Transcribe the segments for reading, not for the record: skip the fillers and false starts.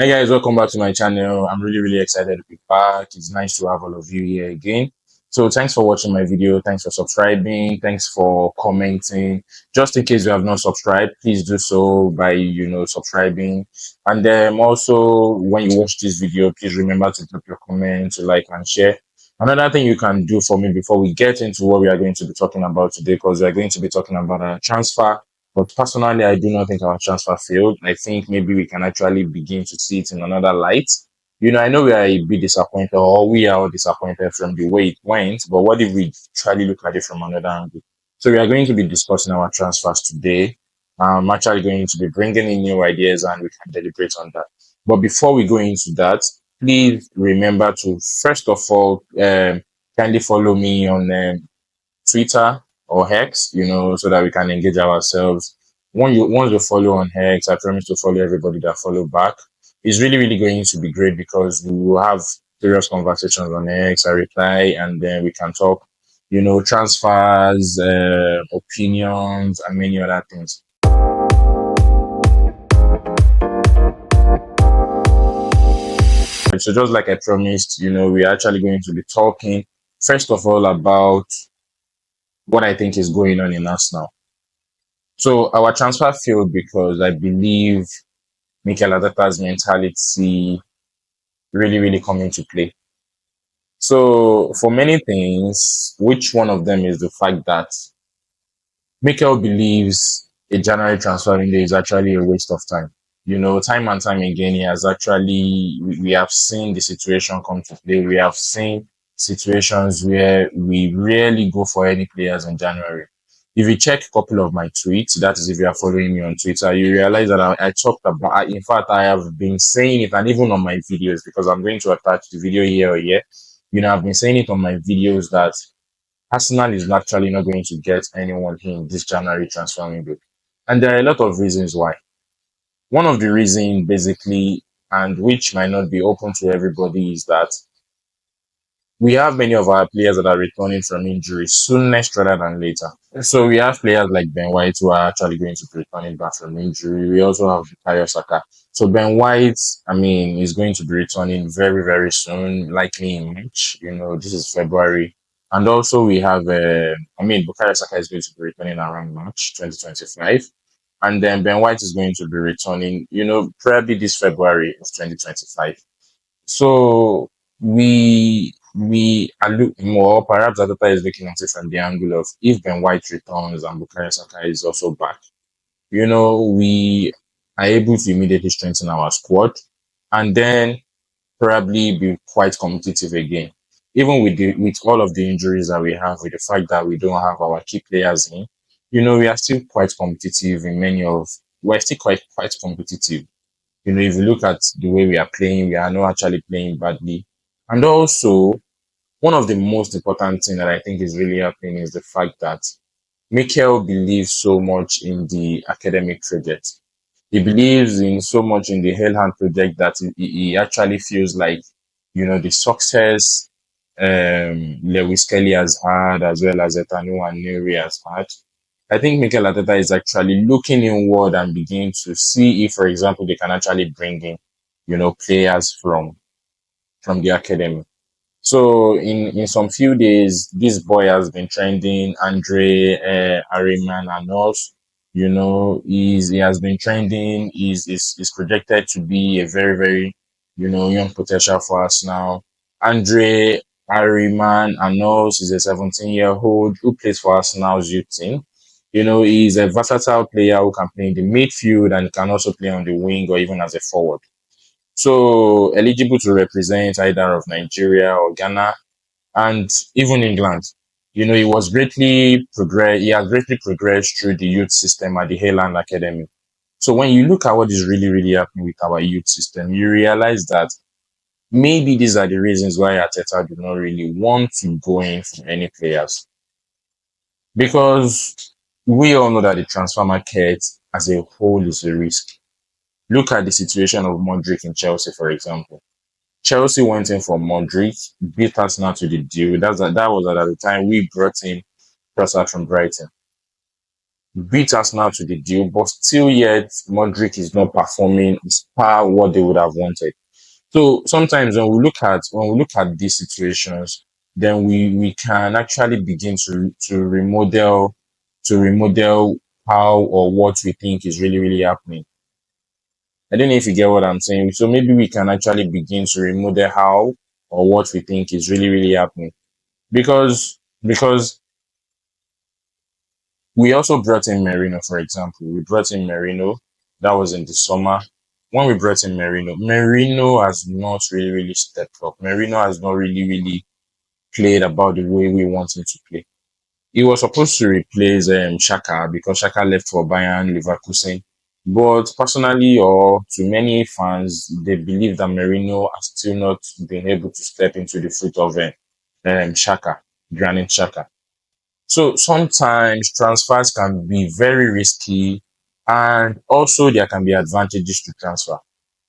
Hey guys, welcome back to my channel. I'm really excited to be back. It's nice to have all of you here again. So thanks for watching my video. Thanks for subscribing. Thanks for commenting. Just in case you have not subscribed, please do so by, subscribing. And then also when you watch this video, please remember to drop your comment, to like and share. Another thing you can do for me before we get into what we are going to be talking about today, because we are going to be talking about a transfer, but personally, I do not think our transfer failed. I think maybe we can actually begin to see it in another light. I know we are a bit disappointed, or we are all disappointed from the way it went, but what if we try to look at it from another angle? So we are going to be discussing our transfers today. I'm actually going to be bringing in new ideas and we can deliberate on that. But before we go into that, please remember to, first of all, kindly follow me on Twitter or X, so that we can engage ourselves. Once you follow on X, I promise to follow everybody that follow back. It's really going to be great because we will have serious conversations on X. I reply and then we can talk, transfers, opinions, and many other things. So just like I promised, we're actually going to be talking first of all about what I think is going on in us now. So our transfer failed because I believe Mikel Arteta's mentality really come into play. So for many things, which one of them is the fact that Mikel believes a January transfer window is actually a waste of time. Time and time again, he has actually, we have seen the situation come to play. We have seen situations where we rarely go for any players in January. If you check a couple of my tweets, that is if you are following me on Twitter, you realize that I talked about, in fact, I have been saying it and even on my videos, because I'm going to attach the video here or here. I've been saying it on my videos that Arsenal is actually not going to get anyone in this January transfer window. And there are a lot of reasons why. One of the reasons, basically, and which might not be open to everybody, is that we have many of our players that are returning from injury soonest rather than later. So we have players like Ben White who are actually going to be returning back from injury. We also have Bukayo Saka. So Ben White, I mean, is going to be returning very soon, likely in March. This is February. And also we have, Bukayo Saka is going to be returning around March 2025. And then Ben White is going to be returning, probably this February of 2025. So we are looking more, perhaps Ateta is looking at it from the angle of if Ben White returns and Bukayo Saka is also back, we are able to immediately strengthen our squad and then probably be quite competitive again. Even with all of the injuries that we have, with the fact that we don't have our key players in, we are still quite competitive in we're still quite competitive. If you look at the way we are playing, we are not actually playing badly. And also, one of the most important thing that I think is really happening is the fact that Mikel believes so much in the academic project. He believes in so much in the Hellhand project that he actually feels like, the success Lewis Kelly has had, as well as Etanu and Neri has had. I think Mikel Arteta is actually looking inward and beginning to see if, for example, they can actually bring in, players from the academy. So in some few days, this boy has been trending. Andre Harriman-Annous, he has been trending. Is projected to be a very young potential for us now. Andre Harriman-Annous is a 17-year-old who plays for Arsenal's youth team. He's a versatile player who can play in the midfield and can also play on the wing or even as a forward. So eligible to represent either of Nigeria or Ghana and even England. He has greatly progressed through the youth system at the Highland Academy. So when you look at what is really happening with our youth system, you realize that maybe these are the reasons why Arteta do not really want to go in for any players. Because we all know that the transfer market as a whole is a risk. Look at the situation of Modric in Chelsea, for example. Chelsea went in for Modric, beat Arsenal to the deal. That was at the time we brought in Trossard from Brighton. beat Arsenal to the deal, but still yet Modric is not performing as per what they would have wanted. So sometimes when we look at these situations, then we can actually begin to remodel how or what we think is really happening. I don't know if you get what I'm saying. So maybe we can actually begin to remodel how or what we think is really happening. Because we also brought in Merino, for example. We brought in Merino. That was in the summer. When we brought in Merino, Merino has not really stepped up. Merino has not really played about the way we want him to play. He was supposed to replace Shaka because Shaka left for Bayern Leverkusen. But personally, or to many fans, they believe that Merino has still not been able to step into the foot of Shaka, Granit Shaka. So sometimes transfers can be very risky, and also there can be advantages to transfer.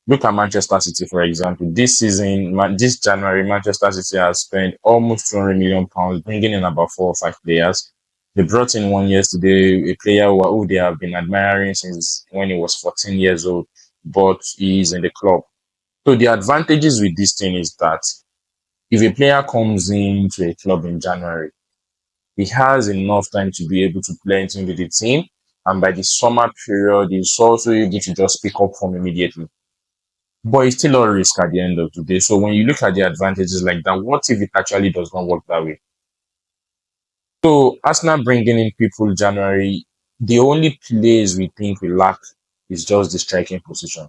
Look at Manchester City, for example. This season, this January, Manchester City has spent almost £200 million, bringing in about 4 or 5 players. They brought in one yesterday, a player who they have been admiring since when he was 14 years old, but he is in the club. So the advantages with this thing is that if a player comes into a club in January, he has enough time to be able to blend in with the team. And by the summer period, he's also able to just pick up from immediately. But it's still a risk at the end of the day. So when you look at the advantages like that, what if it actually does not work that way? So Arsenal bringing in people January, the only place we think we lack is just the striking position.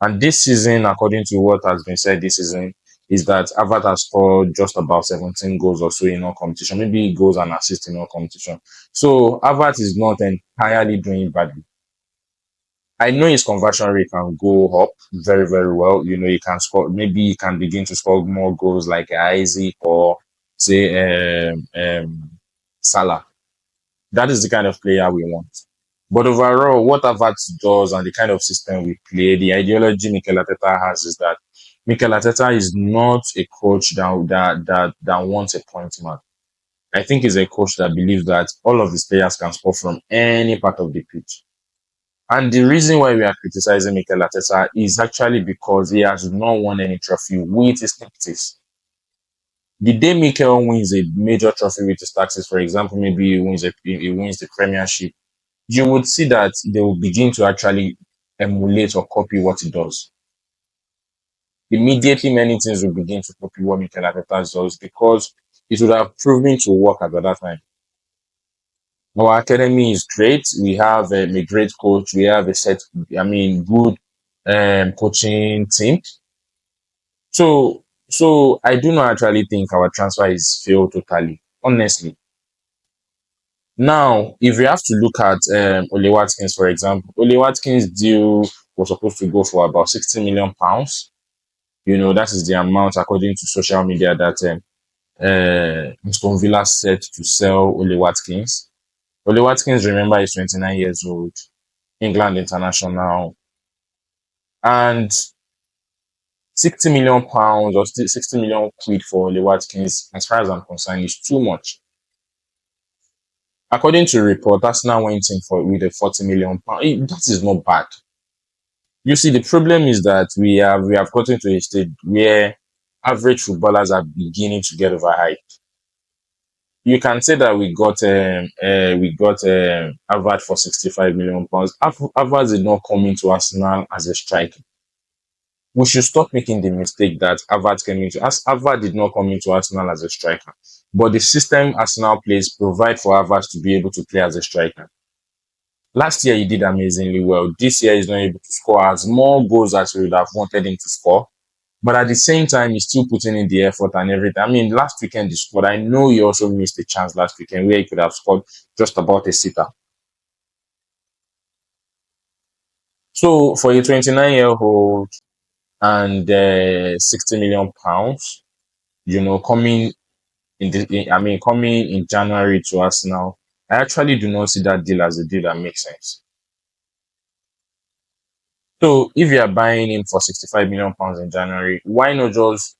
And this season, according to what has been said this season, is that Havertz has scored just about 17 goals or so in all competition, maybe goals and assists in all competition. So Havertz is not entirely doing badly. I know his conversion rate can go up very well. You know, he can score, maybe he can begin to score more goals like Isaac or say Salah. That is the kind of player we want. But overall, what Havertz does and the kind of system we play, the ideology Mikel Arteta has is that Mikel Arteta is not a coach that wants a point man. I think he's a coach that believes that all of his players can score from any part of the pitch. And the reason why we are criticizing Mikel Arteta is actually because he has not won any trophy with his tactics. The day Mikel wins a major trophy with his tactics, for example, maybe he wins the Premiership, you would see that they will begin to actually emulate or copy what he does. Immediately, many things will begin to copy what Mikel Arteta does because it would have proven to work at that time. Our academy is great. We have a great coach. We have good coaching team. So I do not actually think our transfer is failed totally, honestly. Now, if we have to look at Ollie Watkins, for example, Ollie Watkins' deal was supposed to go for about £60 million. You know, that is the amount, according to social media, that Aston Villa set to sell Ollie Watkins. Ollie Watkins, remember, is 29 years old, England international, and £60 million or 60 million quid for Ollie Watkins, as far as I'm concerned, is too much. According to report, Arsenal went in for with a £40 million. That is not bad. You see, the problem is that we have gotten to a stage where average footballers are beginning to get overhyped. You can say that we got Harvard for £65 million. Harvard did not come into Arsenal as a striker. We should stop making the mistake that Harvard came into. As Harvard did not come into Arsenal as a striker, but the system Arsenal plays provide for Harvard to be able to play as a striker. Last year he did amazingly well. This year he's not able to score as more goals as we would have wanted him to score. But at the same time, he's still putting in the effort and everything. I mean, last weekend he scored. I know he also missed a chance last weekend where he could have scored just about a sitter. So for a 29-year-old and £60 million, coming coming in January to Arsenal, I actually do not see that deal as a deal that makes sense. So if you are buying him for £65 million in January, why not just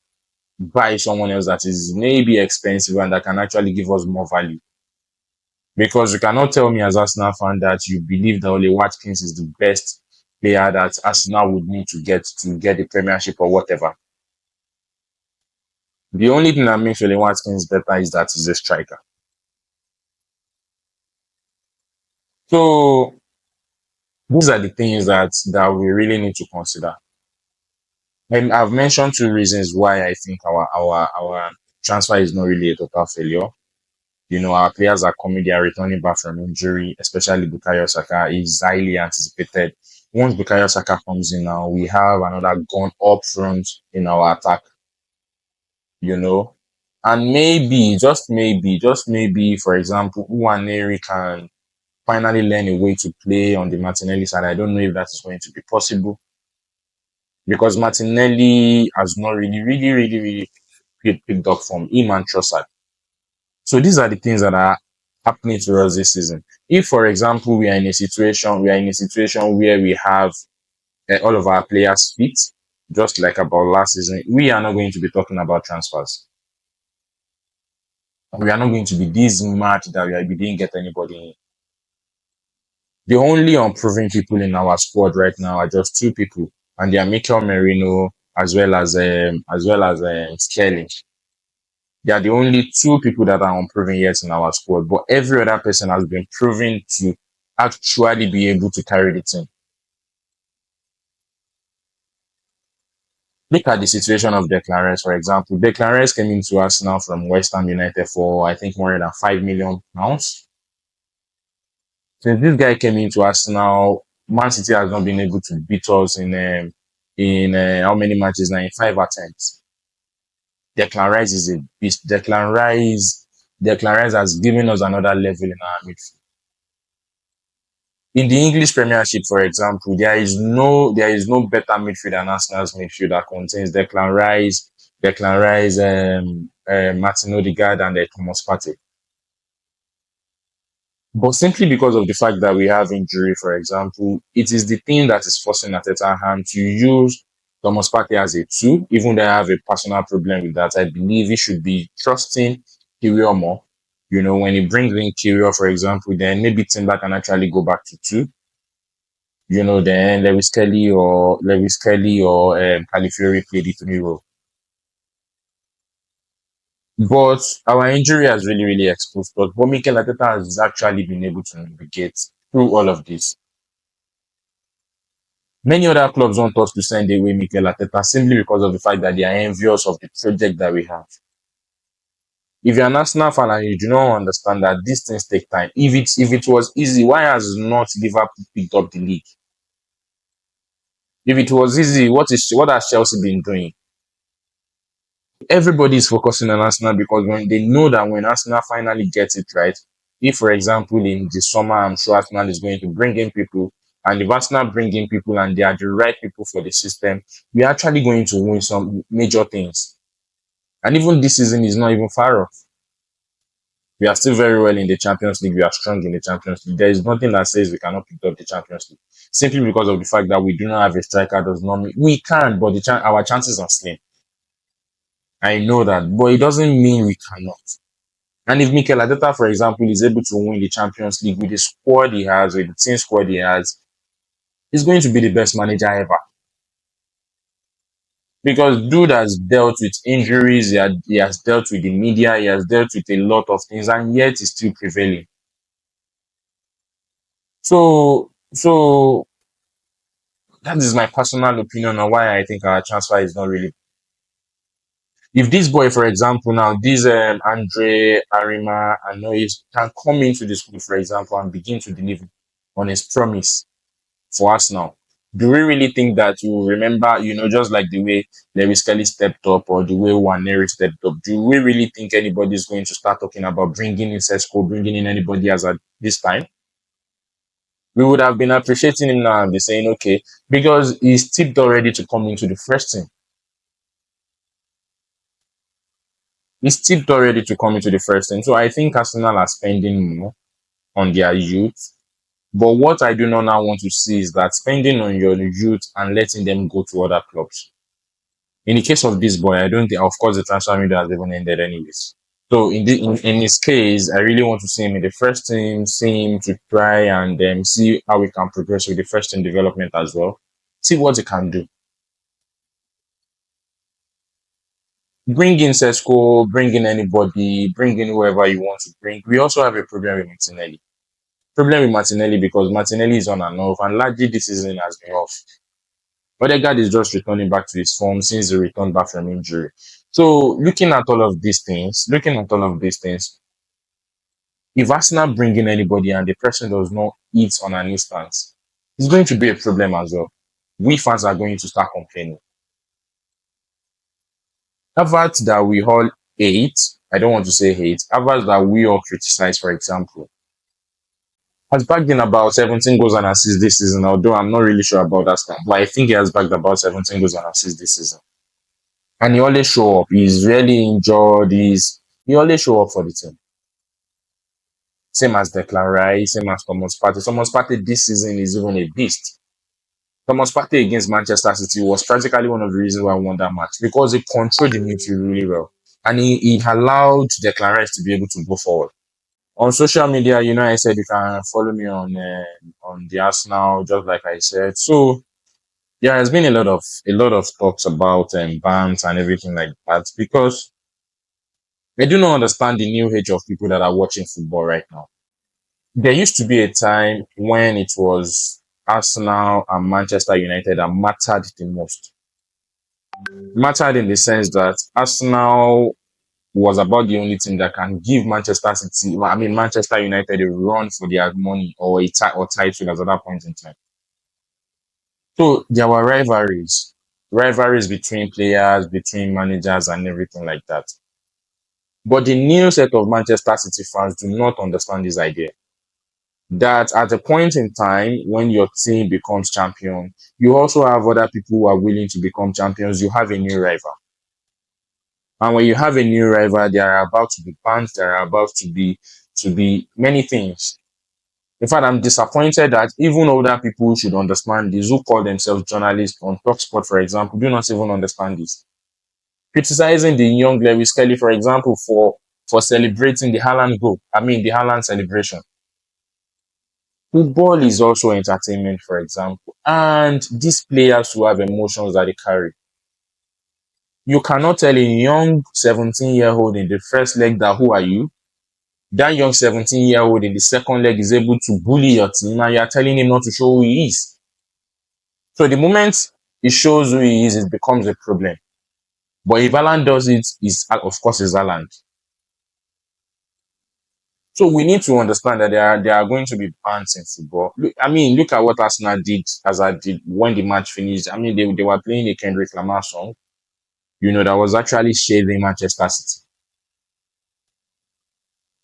buy someone else that is maybe expensive and that can actually give us more value? Because you cannot tell me as Arsenal fan that you believe that Ollie Watkins is the best player that Arsenal would need to get the Premiership or whatever. The only thing that makes Ollie Watkins better is that he's a striker. So these are the things that we really need to consider. And I've mentioned two reasons why I think our transfer is not really a total failure. You know, our players are coming, they are returning back from injury, especially Bukayo Saka is highly anticipated. Once Bukayo Saka comes in now, we have another gun up front in our attack, you know. And maybe, just maybe, for example, Uwaneri can finally learn a way to play on the Martinelli side. I don't know if that is going to be possible because Martinelli has not really picked up from him and Trossard. So these are the things that are happening to us this season. If, for example, we are in a situation where we have all of our players fit, just like about last season, we are not going to be talking about transfers. We are not going to be this mad that we didn't get anybody in. The only unproven people in our squad right now are just two people, and they are Mikel Merino as well as Sterling. They are the only two people that are unproven yet in our squad, but every other person has been proven to actually be able to carry the team. Look at the situation of Declan Rice, for example. Declan Rice came into Arsenal from West Ham United for I think more than £5 million. Since this guy came into Arsenal, Man City has not been able to beat us in how many matches now? In five attempts. Declan Rice is a beast. Declan Rice has given us another level in our midfield. In the English Premiership, for example, there is no better midfield than Arsenal's midfield that contains Martin Odegaard, and Thomas Partey. But simply because of the fact that we have injury, for example, it is the thing that is forcing Ateta's hand to use Thomas Partey as a two. Even though I have a personal problem with that, I believe he should be trusting Kirill more. You know, when he brings in Kirill, for example, then maybe Timber can actually go back to two. You know, then Lewis Kelly or Califiori play the three role. But our injury has really exposed us. But Mikel Arteta has actually been able to navigate through all of this. Many other clubs want us to send away Mikel Arteta simply because of the fact that they are envious of the project that we have. If you're an Arsenal fan and you do not understand that these things take time, if it was easy, why has not Liverpool picked up the league? If it was easy, what has Chelsea been doing? Everybody is focusing on Arsenal because when they know that when Arsenal finally gets it right, if for example in the summer, I'm sure Arsenal is going to bring in people, and if Arsenal bring in people and they are the right people for the system, we're actually going to win some major things. And even this season is not even far off. We are still very well in the Champions League. We are strong in the Champions League. There is nothing that says we cannot pick up the Champions League. Simply because of the fact that we do not have a striker does not mean we can, but our chances are slim. I know that, but it doesn't mean we cannot. And if Mikel Arteta, for example, is able to win the Champions League with the squad he has, with the team squad he has, he's going to be the best manager ever. Because dude has dealt with injuries, he has dealt with the media, he has dealt with a lot of things, and yet he's still prevailing. So that is my personal opinion on why I think our transfer is not really. If this boy, for example, now this Andre Harriman-Annous can come into the school, for example, and begin to deliver on his promise for us now. Do we really think that we will remember, just like the way Lewis Kelly stepped up or the way Waneri stepped up? Do we really think anybody is going to start talking about bringing in Sesko, bringing in anybody as at this time? We would have been appreciating him now and be saying, okay, because he's tipped already to come into the first team. He's tipped already to come into the first team. So I think Arsenal are spending more on their youth. But what I do not now want to see is that spending on your youth and letting them go to other clubs. In the case of this boy, I don't think, of course, the transfer window has even ended anyways. So in his case, I really want to see him in the first team, see him to try and see how we can progress with the first team development as well. See what he can do. Bring in Sesko, bring in anybody, bring in whoever you want to bring. We also have a problem with Martinelli. Problem with Martinelli because Martinelli is on and off, and largely this season has been off. Odegaard is just returning back to his form since he returned back from injury. So looking at all of these things, if Arsenal bring in anybody and the person does not eat on an instance, it's going to be a problem as well. We fans are going to start complaining. Havertz that we all hate, I don't want to say hate, Havertz that we all criticize, for example, has bagged in about 17 goals and assists this season, although I'm not really sure about that stat, but I think he has bagged about 17 goals and assists this season. And he always show up. He's really injured. He always show up for the team. Same as Declan Rice, same as Thomas Partey. Thomas Partey this season is even a beast. Thomas Partey against Manchester City was practically one of the reasons why I won that match because he controlled the midfield really well. And he allowed Declan Rice to be able to go forward. On social media, I said you can follow me on the Arsenal, just like I said. So there has been a lot of talks about bans and everything like that because I do not understand the new age of people that are watching football right now. There used to be a time when it was Arsenal and Manchester United that mattered the most. Mattered in the sense that Arsenal was about the only team that can give Manchester City, I mean Manchester United, a run for their money or or title at that point in time. So there were rivalries between players, between managers, and everything like that. But the new set of Manchester City fans do not understand this idea that at a point in time when your team becomes champion, you also have other people who are willing to become champions. You have a new rival. And when you have a new rival, there are about to be bans, there are about to be many things. In fact, I'm disappointed that even older people should understand this who call themselves journalists on TalkSport, for example, do not even understand this. Criticizing the young Lewis Kelly, for example, for celebrating the Haaland goal. I mean the Haaland celebration. Football is also entertainment, for example, and these players who have emotions that they carry. You cannot tell a young 17-year-old in the first leg that who are you? That young 17-year-old in the second leg is able to bully your team and you are telling him not to show who he is. So the moment he shows who he is, it becomes a problem. But if Alan does it, is of course is Alan. So we need to understand that there are going to be bans in football. Look at what Arsenal did as I did when the match finished. They were playing a Kendrick Lamar song, that was actually shading Manchester City.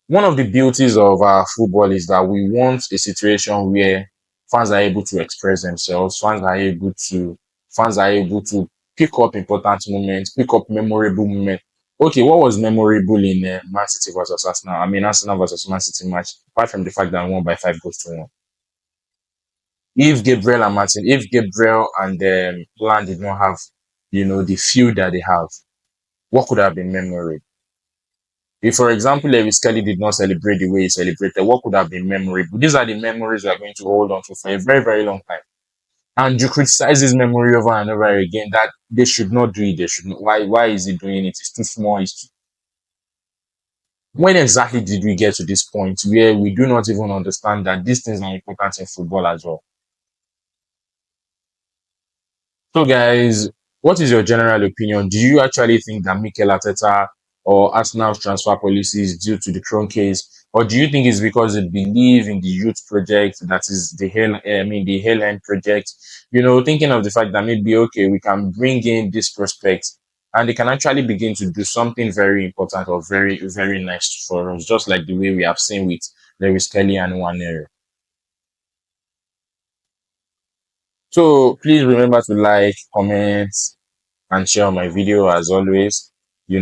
One of the beauties of our football is that we want a situation where fans are able to express themselves, fans are able to pick up important moments, pick up memorable moments. Okay, what was memorable in Man City versus Arsenal? Arsenal versus Man City match, apart from the fact that I won by 5 goals to 1. If Gabriel and Plan did not have, the feud that they have, what could have been memorable? If, for example, Lewis Kelly did not celebrate the way he celebrated, what could have been memorable? These are the memories we are going to hold on to for a very, very long time. And you criticize this memory over and over again that they should not do it. They should not. Why is he doing it? It's too small. When exactly did we get to this point where we do not even understand that these things are important in football as well? So, guys, what is your general opinion? Do you actually think that Mikel Arteta or Arsenal's transfer policy is due to the Krohn case, or do you think it's because they believe in the youth project that is the Hell End project? Thinking of the fact that maybe okay, we can bring in this prospect and they can actually begin to do something very important or very very nice for us, just like the way we have seen with Lewis Kelly and Wanero. So please remember to like, comment, and share my video as always. I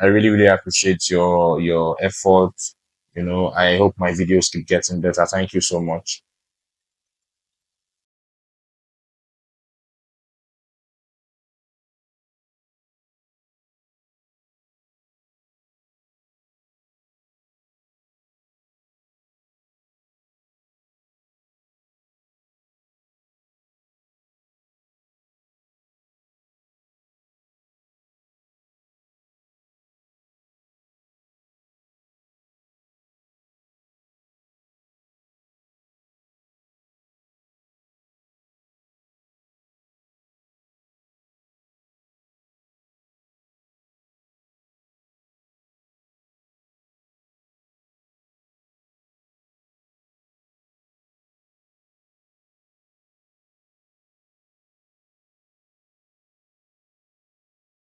really, really appreciate your effort. I hope my videos keep getting better. Thank you so much.